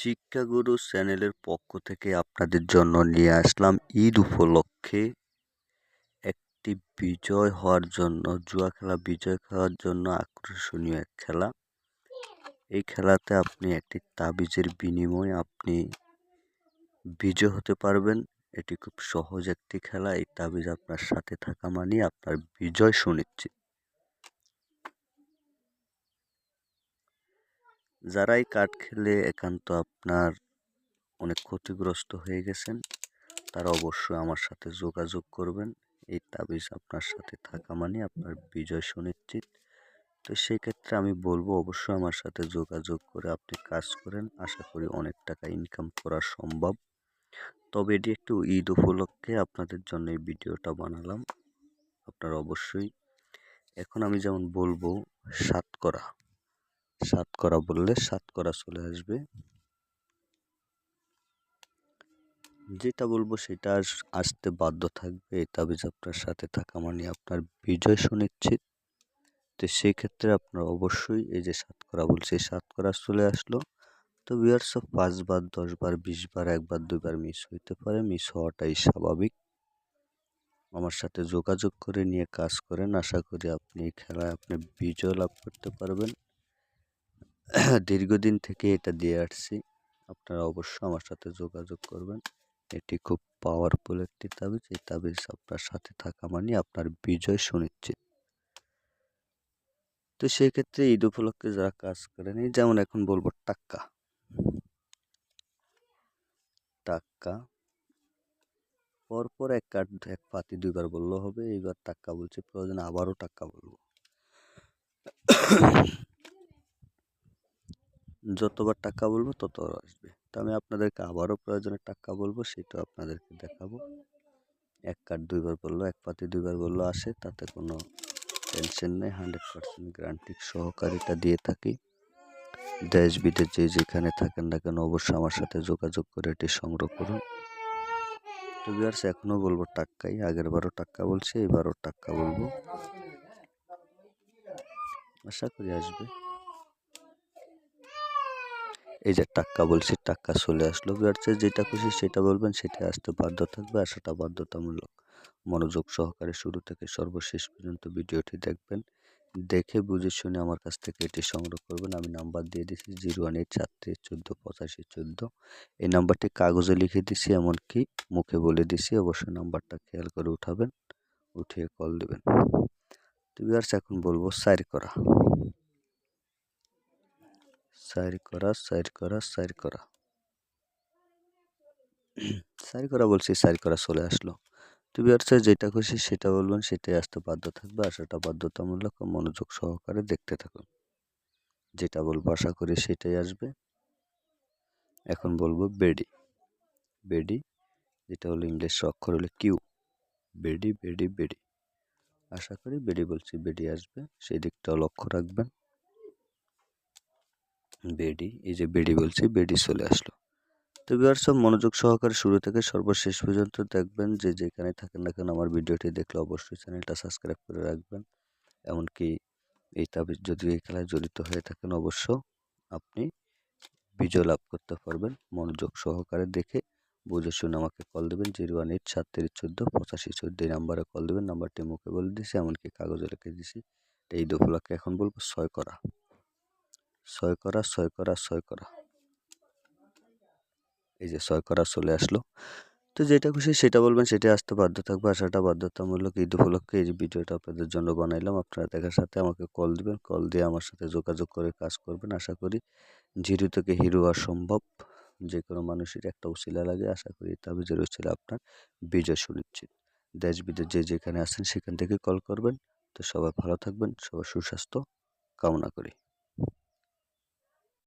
শিক্ষাগুরু চ্যানেলের পক্ষ থেকে আপনাদের জন্য নিয়ে আসলাম ঈদ উপলক্ষে একটি বিজয় হওয়ার জন্য বিজয় হওয়ার জন্য আকর্ষণীয় এক খেলা। এই খেলাতে আপনি একটি তাবিজের বিনিময়ে আপনি বিজয় হতে পারবেন। এটি খুব সহজ একটি খেলা। এই তাবিজ আপনার সাথে থাকা মানে আপনার বিজয় সুনিশ্চিত। যারা এই কার্ড খেলে একান্ত আপনার অনেক ক্ষতিগ্রস্ত হয়ে গেছেন, তারা অবশ্যই আমার সাথে যোগাযোগ করবেন। এই তাবিজ আপনার সাথে থাকা মানে আপনার বিজয় সুনিশ্চিত। তো সেই ক্ষেত্রে আমি বলবো অবশ্যই আমার সাথে যোগাযোগ করে আপনি কাজ করেন। আশা করি অনেক টাকা ইনকাম করা সম্ভব। তবে এটি একটু ঈদ উপলক্ষে আপনাদের জন্য এই ভিডিওটা বানালাম। আপনারা অবশ্যই এখন আমি যেমন বলবো সাতকরা বললে সাতকরা চলে আসবে। যেটা বলবো সেটা আসতে বাধ্য থাকবে। এই তাবিজ আপনার সাথে থাকা মানে আপনার বিজয় সুনিশ্চিত। তো সেই ক্ষেত্রে আপনার অবশ্যই এই যে সাতকরা বলছে সাতকরা চলে আসলো। তো ভিউয়ার্স 5 বার 10 বার 20 বার 1 বার 2 বার মিস হইতে পারে, মিস হওয়াটাই স্বাভাবিক। আমার সাথে যোগাযোগ করে নিয়ে কাজ করেন। আশা করি আপনি এই খেলায় আপনি বিজয় লাভ করতে পারবেন। দীর্ঘদিন থেকে এটা দিয়ে আসছি। আপনারা অবশ্যই আমার সাথে যোগাযোগ করবেন। এটি খুব পাওয়ারফুল একটি তাবিজ। এই তাবিজ আপনার সাথে থাকা মানে আপনার বিজয় সুনিশ্চিত। তো সেই ক্ষেত্রে ঈদ উপলক্ষে যারা কাজ করেন, এই যেমন এখন বলবো টাক্কা পরপর এক পাতি 2 বার বললেও হবে। এইবার টাক্কা বলছি, প্রয়োজনে আবারও টাক্কা বলবো। যতবার টাক্কা বলবো ততবার আসবে। তো আমি আপনাদেরকে আবারও প্রয়োজনে টাক্কা বলবো, সেটা আপনাদেরকে দেখাবো। এক কার্ড 2 বার বললো, এক পাতি 2 বার বললো আসে, তাতে কোনো টেনশন নেই। 100% গ্যারান্টি সহকারিতা দিয়ে থাকি। দেশ বিদেশ যেখানে থাকেন না কেন অবশ্যই আমার সাথে যোগাযোগ করে এটি সংগ্রহ করুন। তো ভিউয়ার্স এখনো বলবো টাক্কাই, আগের বারও টাক্কা বলছি, এবারও টাক্কা বলবো। আশা করি আসবে। এই যে টাক্কা বলছি, টাক্কা চলে আসলো। ভিউয়ার্স যেটা খুশি সেটা বলবেন, সেটা আসতে বাধ্য থাকবে। আসাটা বাধ্যতামূলক। মনোযোগ সহকারে শুরু থেকে সর্বশেষ পর্যন্ত ভিডিওটি দেখবেন। দেখে বুঝে শুনে আমার কাছ থেকে এটি সংগ্রহ করবেন। আমি নাম্বার দিয়ে দিচ্ছি 01873148514। এই নাম্বারটি কাগজে লিখে দিছি, এমনকি মুখে বলে দিছি। অবশ্যই নাম্বারটা খেয়াল করে উঠাবেন, উঠিয়ে কল দেবেন। তো ভিউয়ার্স এখন বলবো সাইর করা বলছি, সাইর করা চলে আসলো। তো ভিউয়ার্স যেটা খুশি সেটা বলবেন, সেটাই আসতে বাধ্য থাকবে। আসাটা বাধ্যতামূলক। মনোযোগ সহকারে দেখতে থাকুন। যেটা বলবো আশা করি সেটাই আসবে। এখন বলবো বেডি, যেটা হলো ইংলিশ অক্ষর হলো কিউ। বেডি। আশা করি বেডি বলছি, বেডি আসবে, সেই দিকটাও লক্ষ্য রাখবেন। বেডি, এই যে বেডি বলছি, বেডি চলে আসলো। তো ভিউয়ার্স মনোযোগ সহকারে শুরু থেকে সর্বশেষ পর্যন্ত দেখবেন। যেখানে থাকেন না কেন আমার ভিডিওটি দেখলে অবশ্যই চ্যানেলটা সাবস্ক্রাইব করে রাখবেন। এমনকি এই তাবিজ যদি এই খেলায় জড়িত হয়ে থাকেন অবশ্য আপনি বিজয় লাভ করতে পারবেন। মনোযোগ সহকারে দেখে বুঝে শুনে আমাকে কল দেবেন। 01873148514 এই নাম্বারে কল দেবেন। নাম্বারটি মুখে বলে দিছি, এমনকি কাগজে লিখে দিছি। এই উপলক্ষে এখন বলবো ছয় করা। এই যে 6 করা চলে আসলো। তো যেটা খুশি সেটা বলবেন, সেটা আসতে বাধ্য থাকবে। আসাটা বাধ্যতামূলক। ঈদ উপলক্ষে এই যে ভিডিওটা আপনাদের জন্য বানাইলাম। আপনারা দেখার সাথে আমাকে কল দিবেন, কল দিয়ে আমার সাথে যোগাযোগ করে কাজ করবেন। আশা করি জিরো থেকে হিরো হওয়া সম্ভব। যে কোনো মানুষের একটা উছিলা লাগে। আশা করি তাবিজের উছিলা আপনার বিজয় সুনিশ্চিত। দেশ বিদেশ যেখানে আছেন সেখান থেকে কল করবেন। তো সবাই ভালো থাকবেন, সবার সুস্বাস্থ্য কামনা করি।